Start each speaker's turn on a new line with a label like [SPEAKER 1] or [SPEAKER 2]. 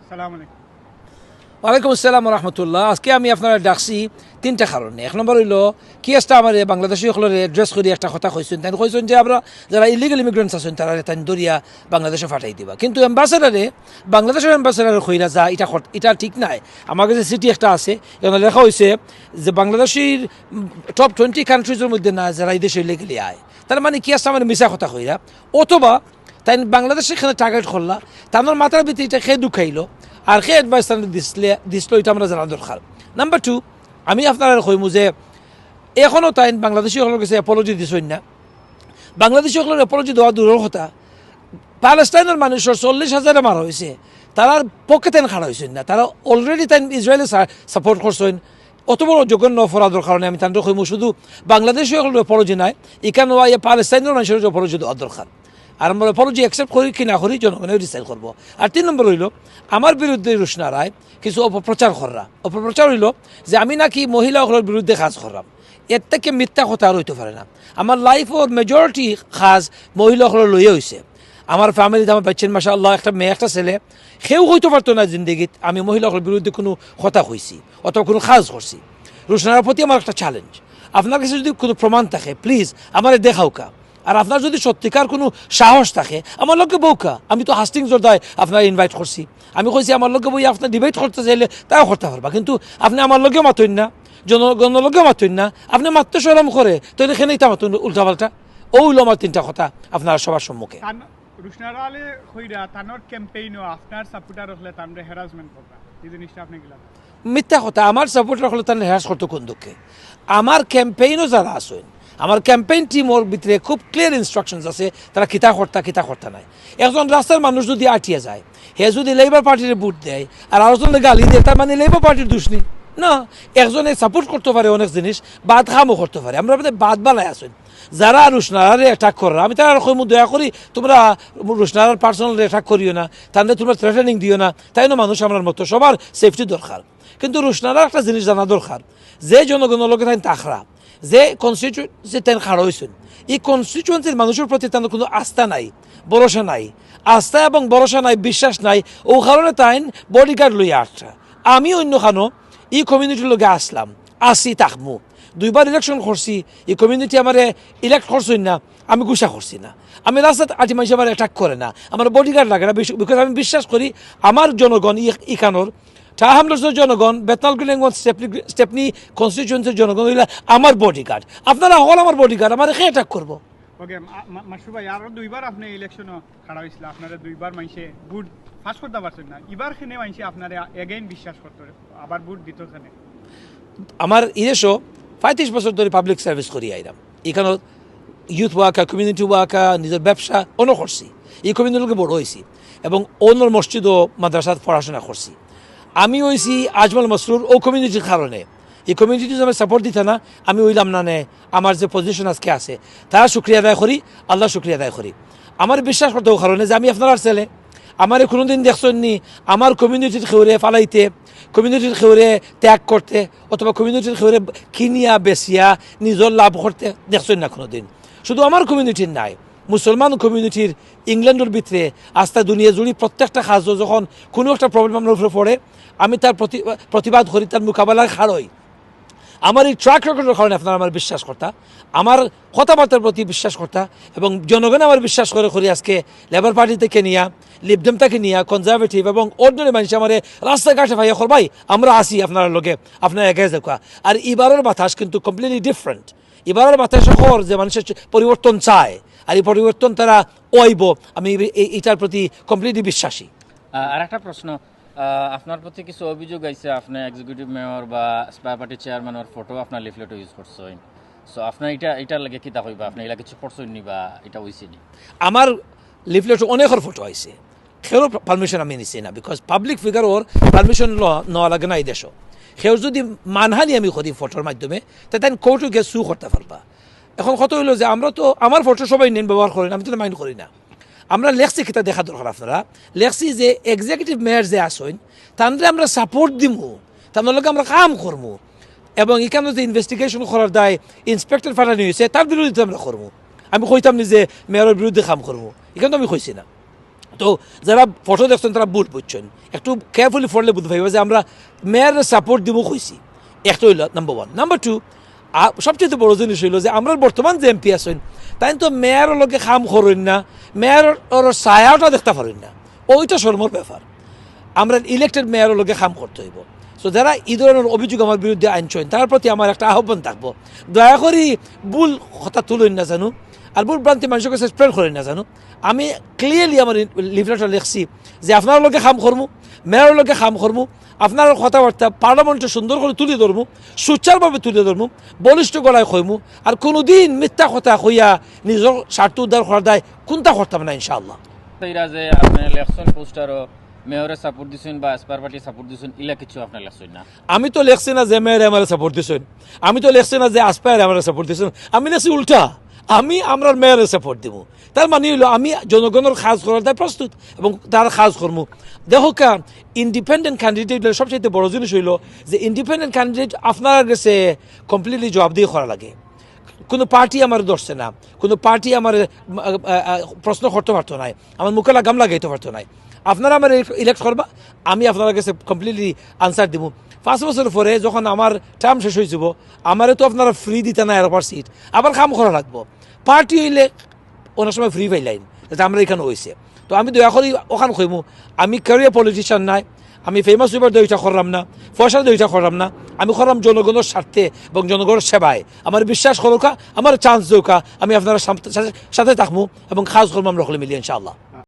[SPEAKER 1] আসসালামু আলাইকুম।
[SPEAKER 2] ওয়ালাইকুম আসসালাম রহমতুল্লাহ। আজকে আমি আপনারা ডাকছি তিনটা কারণে। এক নম্বর হইল কি আসতে আমার বাংলাদেশি সকলের এড্রেস করি একটা কথা কইছেন, তাই কইছেন যে আমরা যারা ইলিগাল ইমিগ্রেন্টস আছেন তারা তাই দরিয়া বাংলাদেশে ফাটাই দিবা, কিন্তু এম্বাসেডারে বাংলাদেশের এম্বাসেডারে কইরা যা এটা ঠিক নাই। আমার কাছে সিটি একটা আছে, এখানে লেখা হয়েছে যে বাংলাদেশের টপ 20 কান্ট্রিজের মধ্যে না যারা এই দেশে ইলিগালি আয়। তার মানে কি আসতে আমার মিশা কথা কইরা, অথবা তাই বাংলাদেশে এখানে টার্গেট করলা, তার মাথার ভিতরে এটা খেয়ে দুঃখাইলো আর সে অ্যাডভাইস দিছিল, এটা আমরা জানা দরকার। নাম্বার 2, আমি আপনারা কইমু যে এখনও তাই বাংলাদেশি সকলের কাছে অ্যাপোলজি দিছেন না। বাংলাদেশি সকলের অ্যাপোলজি দেওয়া দূরের কথা, প্যালেস্টাইনের মানুষের 40,000 মারা হয়েছে, তারার পক্ষে তাই খাড়া হয়েছেন না। তারা অলরেডি তাই ইসরায়েলে সাপোর্ট করছেন। অত বড় জঘন্য অপরাধের কারণে আমি তাদের কইমু শুধু বাংলাদেশি সকলের অ্যাপোলজি নাই, এখানে প্যালেস্টাইনের মানুষের অ্যাপোলজি দেওয়া দরকার। আর আমরা অ্যাপোলজি অ্যাকসেপ্ট করি কি না করি জনগণের ডিসাইড করবো। আর 3 নম্বর হইল আমার বিরুদ্ধে রুশনা রায় কিছু অপপ্রচার কররা। অপপ্রচার হইল যে আমি নাকি মহিলাগুলোর বিরুদ্ধে কাজ করলাম। এর থেকে মিথ্যা কথা আর হইতে পারে না। আমার লাইফের মেজরিটি কাজ মহিলাগুলোর লইয়ে হয়েছে। আমার ফ্যামিলিতে আমার বাচ্চেন মাশাআল্লাহ একটা মেয়ে একটা ছেলে, সেও হইতে পারতো না জিন্দগিত আমি মহিলাগুলোর বিরুদ্ধে কোনো কথা কইছি অথবা কোনো কাজ করছি। রুশনার প্রতি আমার একটা চ্যালেঞ্জ, আপনার কাছে যদি কোনো প্রমাণ থাকে প্লিজ আমার দেখাও কা। আর আপনার যদি সত্যিকার কোনো সাহস থাকে আমার লোকে বউকা, আমি তো হাস্টিংসর দায় আপনার ইনভাইট করছি, আমি কইছি আমার লোকে বই আপনার ডিবেট করতে চাইলে তাও করতে পারবা, কিন্তু আপনি আমার লোকে মাতইন না, জনগণের লোকে মাতইন না, আপনি মাত্র সরম করে তো এখানেই তা মাতুন উল্টাপাল্টা। ওইল আমার 3টা কথা আপনার সবার সম্মুখে।
[SPEAKER 1] রুশনারা আলে কইরা তানোর ক্যাম্পেইনও আপনার সাপোর্টার হলে তানরে হ্যারাসমেন্ট করবা, এই জিনিসটা আপনি গিলা
[SPEAKER 2] মিথ্যা কথা। আমার সাপোর্টার হলে তার হ্যারাস করতো কোন দুঃখে? আমার ক্যাম্পেইনও যারা আসেন, আমার ক্যাম্পেইন টিমর ভিতরে খুব ক্লিয়ার ইনস্ট্রাকশনস আছে তারা কিতা কর্তা নাই। একজন রাস্তার মানুষ যদি আটিয়ে যায়, হে যদি লেবার পার্টির ভোট দেয় আর আরেকজনের গালি দেয়, তার মানে লেবার পার্টির দোষ নেই না। একজনে সাপোর্ট করতে পারে অনেক জিনিস, বাদ খামও করতে পারে। আমরা বাদ বালাই আসেন যারা রুশনারে অ্যাটাক করা, আমি তারা কইমু দয়া করি তোমরা রুশনার পার্সোনাল অ্যাটাক করিও না, তাহলে তোমরা থ্রেটেনিং দিও না, তাই না? মানুষ আমার মতো সবার সেফটি দরকার, কিন্তু রুশনারা একটা জিনিস জানা দরকার যে জনগণের লোকে তাই তাখরা যে কনস্টিটিউয়েন্সি তাই খাড়া হয়েছেন, এই কনস্টিটিউয়েন্সির মানুষের প্রতি তাদের কোনো আস্থা নাই, ভরসা নাই, আস্থা এবং ভরসা নাই, বিশ্বাস নাই। ও কারণে তাই বডিগার্ড লইয়া আসা। আমি অন্য খানো এই কমিউনিটির লোকে আসি থাকবো। 2বার ইলেকশন করছি, এই কমিউনিটি আমার ইলেক্ট করছেন না, আমি গুসা করছি না। আমি রাস্তাত আটি মানুষ আমার অ্যাটাক করে না, আমার বডিগার্ড লাগে না, বিকজ আমি বিশ্বাস করি আমার জনগণ ইখানোর টাহামলসের জনগণ, বেতনালগঞ্জ স্টেপনি কনস্টিটিউয়েন্সির জনগণ হইলে আমার বডিগার্ড। আপনারা হল আমার বডিগার্ড, আমার এখানে অ্যাটাক করবো।
[SPEAKER 1] ওকে মাসুর ভাই, আরো 2বার আপনি ইলেকশনও খাড়া হয়েছিল, আপনারা 2বার মাইসে বুট ফাঁস করতে পারছেন না, এবার খেনে মাইসে আপনারা এগেইন বিশ্বাস করতে আবার বুট দিত খানে।
[SPEAKER 2] আমার ইদেশও 35 বছর ধরে পাবলিক সার্ভিস করি আইলাম। এখানে ইউথ ওয়ার্কার, কমিউনিটি ওয়ার্কার, নিজের ব্যবসা অন্য করছি, এই কমিউনিটিকে বড় হয়েছি এবং অন্য মসজিদ ও মাদ্রাসাত পড়াশোনা করছি। আমি হয়েছি আজমল মসরুর ও কমিউনিটির কারণে। এই কমিউনিটি যদি আমার সাপোর্ট দিতে না আমি হইলাম না, আমার যে পজিশন আজকে আছে তারা শুক্রিয়া আদায় করি, আল্লাহ শুক্রিয়া আদায় করি। আমার বিশ্বাস করতে কারণে যে আমি আপনার ছেলে, আমার কোনোদিন দেখছেননি আমার কমিউনিটির খেউরে ফালাইতে, কমিউনিটির খেউরে ত্যাগ করতে অথবা কমিউনিটির খেউরে কিনিয়া বেচিয়া নিজের লাভ করতে দেখছেন না কোনোদিন। শুধু আমার কমিউনিটির নাই, মুসলমান কমিউনিটির ইংল্যান্ডের ভিতরে আস্থা দুনিয়া জুড়ি প্রত্যেকটা কাজ যখন কোনো একটা প্রবলেম আমার উপরে পড়ে আমি তার প্রতিবাদ করি, তার মোকাবেলায় খাড়ই। আমার এই ট্র্যাক রেকর্ডের কারণে আপনারা আমার বিশ্বাস করতা, আমার কথাবার্তার প্রতি বিশ্বাস করতা এবং জনগণ আমার বিশ্বাস করি আজকে লেবার পার্টি থেকে নিয়া, লিবডেম থেকে নিয়া, কনজারভেটিভ এবং অর্ডিনারি মানুষ আমার রাস্তাঘাটে ভাইয়া ভাই আমরা আসি আপনার লোকে, আপনারা একে দেখা। আর এবারের বাতাস কিন্তু কমপ্লিটলি ডিফারেন্ট। এবারের বাতাস শহর যে মানুষের পরিবর্তন চায় আর এই পরিবর্তন তারা ওইব, আমি এটার প্রতি কমপ্লিটলি বিশ্বাসী।
[SPEAKER 3] আর একটা প্রশ্ন, আপনার প্রতি কিছু অভিযোগ আইছে, আপনি এক্সিকিউটিভ মেয়র বা স্পায়ার পার্টি চেয়ারম্যানের ফটো আপনার লিফলেটও ইউজ করছেন। সো আপনার এটার লাগে কিতা কইবা, আপনি এলা কিছু পড়ছেন নি বা এটা হইছে নি?
[SPEAKER 2] আমার লিফলেটে অনেকের ফটো আইছে, সেও পারমিশন আমি নিছি না, because public figure or permission নেওয়া লাগে না এই দেশও। সেও যদি মানহানি আমি করি ফটোর মাধ্যমে তাই কোর্টে গিয়ে সু করতে পারবা। এখন কত হইলো যে আমরা তো আমার ফটো সবাই নেন ব্যবহার করেন, আমি তো মাইন্ড করি না। আমরা লেখছি কিতা দেখা দরকার আপনারা, লেখছি যে এক্সিকিউটিভ মেয়র যে আসেন তাদের আমরা সাপোর্ট দিমু, তাদের লগে আমরা কাম করবো এবং এখানে যে ইনভেস্টিগেশন করার দায় ইন্সপেক্টর ফাটানি হয়েছে তার বিরোধিতা আমরা করবো। আমি কইতাম নি যে মেয়রের বিরুদ্ধে কাম করবো, এখানে তো আমি কইছি না। তো যারা ফটো দেখছেন তারা ভুল বুঝছেন, একটু কেয়ারফুলি পড়লে বুঝতে পারবে যে আমরা মেয়ের সাপোর্ট দিব কইছি। একটা হইল নাম্বার 1। নাম্বার 2, সবচেয়ে বড় জিনিস হইল যে আমরা বর্তমান যে এমপি আছেন তাই তো মেয়ের লগে খাম করেন না, মেয়ের ছায়াটা দেখতে পারেন না, ওইটা শর্মর ব্যাপার। আমরা ইলেক্টেড মেয়রের লগে খাম করতে হইব। সো যারা এই ধরনের অভিযোগ আমার বিরুদ্ধে আনছেন তার প্রতি আমার একটা আহ্বান থাকবো, দয়া করে ভুল কথা তুলেন না জানো, আর ভুল ভ্রান্তি মানুষের কাছে স্প্রেড করেন না জানো। আমি ক্লিয়ারলি আমার লিফলেটটা লিখছি যে আপনার লগে খাম করবো, মেয়রের লগে খাম করবো, আপনার কথাবার্তা পার্লামেন্টে সুন্দর করে তুলে ধরবো, সুচারুভাবে তুলে ধরবো, বলিষ্ঠ গলায় কইমু, আর কোনোদিন মিথ্যা কথা কইয়া নিজের স্বার্থ উদ্ধার করার দায় কোনটা করতাম না ইনশাআল্লাহ।
[SPEAKER 3] এরা যে আপনি ইলেকশন পোস্টারও মেয়রে সাপোর্ট দিছেন বা এসপার পার্টি সাপোর্ট দিছেন, ইলা কিছু আপনার লেখছেন না?
[SPEAKER 2] আমি তো লেখছি না যে মেয়রে আমার সাপোর্ট দিছেন, আমি তো লেখছি না যে আসপায়ার আমার সাপোর্ট দিছেন, আমি লেখছি উল্টা, আমি আমরা মেয়রে সাপোর্ট দিব। তার মানে হইল আমি জনগণের কাজ করার দায় প্রস্তুত এবং তার কাজ করবো। দেখো কা ইন্ডিপেন্ডেন্ট ক্যান্ডিডেট সবচেয়ে বড় জিনিস হইল যে ইন্ডিপেন্ডেন্ট ক্যান্ডিডেট আপনার কাছে কমপ্লিটলি জবাব দিয়ে করা লাগে। কোনো পার্টি আমার ধরছে না, কোনো পার্টি আমার প্রশ্ন করতে পারতো না, আমার মুখে লাগাম লাগাইতে পারতো না। আপনারা আমার ইলেক্ট করবা, আমি আপনার কাছে কমপ্লিটলি আনসার দিব। 5 বছর পরে যখন আমার টার্ম শেষ হয়ে যাব, আমারে তো আপনারা ফ্রি দিতে না এরপর সিট, আবার কাম করা লাগবো। পার্টি হইলে অনেক সময় ফ্রি পাইলাইন, যাতে আমরা এখানে হয়েছে। তো আমি দয়া করি ওখানে কইমু আমি ক্যারিয়ার পলিটিশিয়ান নাই, আমি ফেমাস হইবার দইটা করলাম না, পয়সার দইটা করলাম না, আমি করলাম জনগণের স্বার্থে এবং জনগণের সেবায়। আমার বিশ্বাস করোকা, আমার চান্স দৌকা, আমি আপনার সাথে থাকবো এবং কাজ করবো আমরা সকলে মিলিয়ে ইনশাআল্লাহ।